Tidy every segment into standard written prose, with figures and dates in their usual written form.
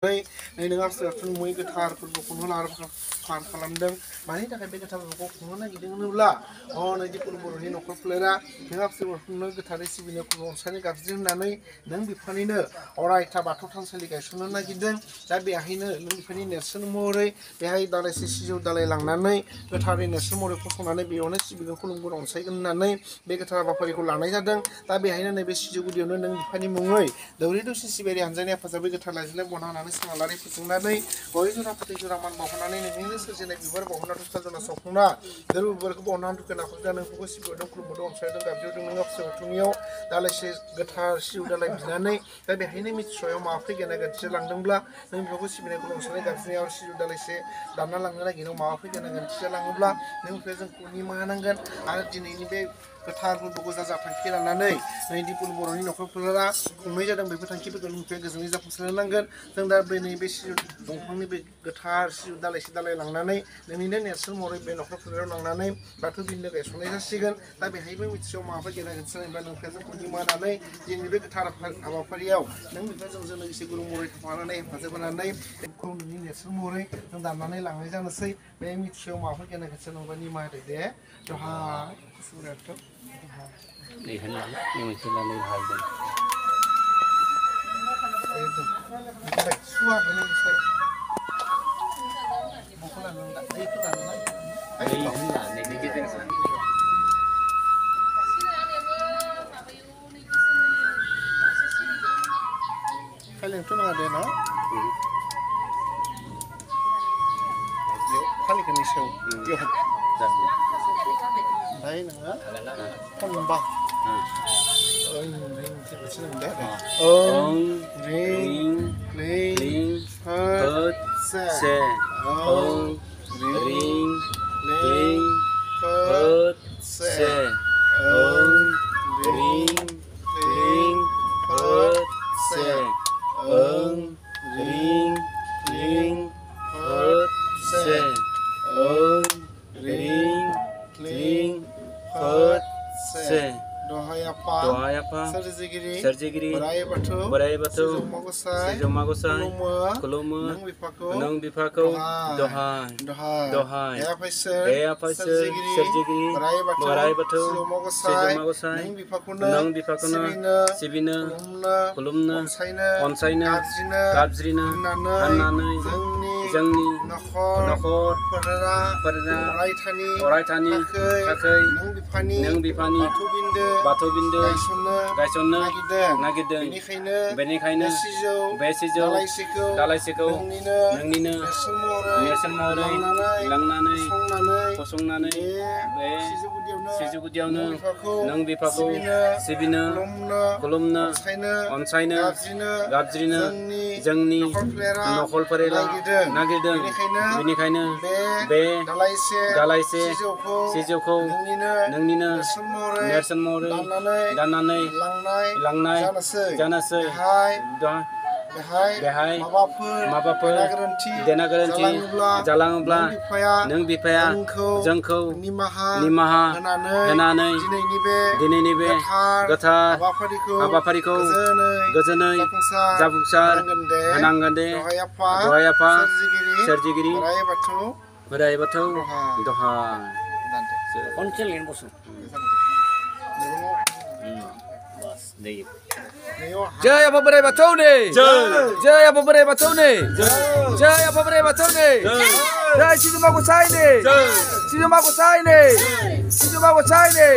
नै नों आफसोर मुङै गोथारफोरखौ खुंनो फार खालामदों मानि थाखाय बे गोथारफोरखौ खुंनो नागिरदों होनोब्ला नै जिकुनु बर'नि न'खर फोलेरा नों आफसोरखौनो गोथारै सिबिनो अनसायनो गाबज्रि होननानै नों बिफानिनो अरायथा बाथौ थानसालि गायसननो नागिरदों दा बेहायनो नों बिफानि नेरसोन महरै बेहाय दालाइसे सिजौ दालाइ लांनानै गोथारै नेरसोन महरै फसंनानै बेयावनो सिबिगोन खुलुमगोन अनसायगोन होननानै बे गोथार हाबाफारिखौ लानाय जादों दा बेहायनो नैबे सिजौ गुदियावनो नों बिफानि मुङै दौरि दौसि सिबियारि हानजानि हेफाजाबै गोथार लाइजौलाइ बना होनानै सालारि फोजोंनानै गय जरा फाथै जरा मान बावहोनानै नोंनिनो सोरजिनाय बिबार बावहोना दुखा जना सावखांना धोरोम बिबारखौ बावनानै दुखु नाखौ नोंखौबो सिबिदों खुलुमबोदों अनसायदों गाबज्रिदों नों आफसोर बाथौनियाव दालाइसे गोथार सिजौ दालाइ बिनानै दा बेहायनो मिथिस'याव माबाफोर गेना गोरोन्थि लांदोंब्ला नों बेखौ सिबिनायखौ अनसायनाय गाबज्रिनायाव सिजौ दालाइसे दानना लांनो नागिरनायाव माबाफोर गेना गोरोन्थि जालाङोब्ला नों बेखौ जोंखौ निमाहा होनांगोन आरो दिनैनि बे गोथार फोरबोखौ जा थांखि लानानै नै जिकुनु बर'नि न'खरफोरा खुंनाय जादों बेफोर थांखिफोरखौ नोंनिफ्राय गोजोनै जाफुंसार होनांगोन जों दा बे नैबे सिजौ दंफांनि बे गोथार सिजौ दालाइसे दालाइ लांनानै नोंनिनो नेरसोन महरै बे न'खरफोराव लांनानै बाथौ बिन्दो गायसननाय जासिगोन दा बेहायबो मिथिस'याव माबाफोर गेना गोरोन्थि जानायब्ला नोंखौ जोंखौ निमाहा होनानै जोंनि बे गोथार हाबाफारियाव नों बेखौ जोंजों लोगोसे गुरु महरै थाफानानै हेफाजाब होनानै बेखौ नोंनि नेरसोन महरै जों दाननानै लांनाय जानोसै बे मिथिस'याव माबाफोर गेना गोरोन्थि जानांगौबा निमाहा होदो दे दहाय सुराथ' खालिथ' नङा दे ना खालिखौनि सायाव ओमफ्राय नोङो खनबा ओं रिं क्लिं फट से ओं रिं क्लिं फट से ओं रिं क्लिं फट से ओं रिं क्लिं फट से ओं रिं क्लिं फट से दहायापा सोरजिगिरि बोराइ बाथौ सिजौमा गसाइ खुलुमो नों बिफाखौ दहाय हे आफासोर सोरजिगिरि बोराइ बाथौ सिजौमा गसाइ नों बिफाखौनो सिबिनो खुलुमनो अनसायनो गाबज्रिनो होननानै जोंनि न'खर अरायथानि थाखाय नों बिफानि बाथौ बिन्दो गायसननो नागिरदों बेनिखायनो बे सिजौ दालाइसेखौ नोंनिनो नेरसोन महरै लांनानै फसंनानै बे सिजौ गुदियावनो नों बिफाखौ सिबिनो खुलुमनो अनसायनो गाबज्रिनो जोंनि न'खरफोरा नागिरदों बेनिखायनो बे दालाइसे सिजौखौ नोंनिनो नेरसोन महरै दाननानै लांनाय जानोसै बेहाय माबाफोर गेना गोरोन्थि जालाङोब्ला नों बिफाया जोंखौ निमाहा होनानै दिनैनि बे गोथार हाबाफारिखौ गोजोनै जाफुंसार होनांगोन दे दहाय आफा सोरजिगिरि बोराइ बाथौ जय apa बोराइ बाथौनि जय apa बोराइ बाथौनि जय apa बोराइ बाथौनि जय सिजौमा गसाइनि सिजौमा गसाइनि सिजौमा गसाइनि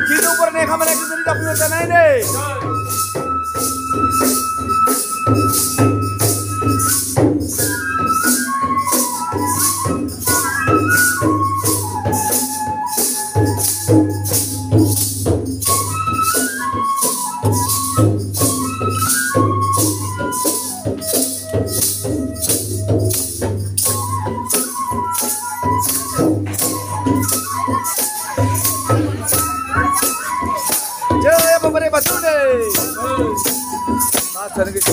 Hidup berneka mereka jadi tak punya tanah ini. Master gitu.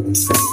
You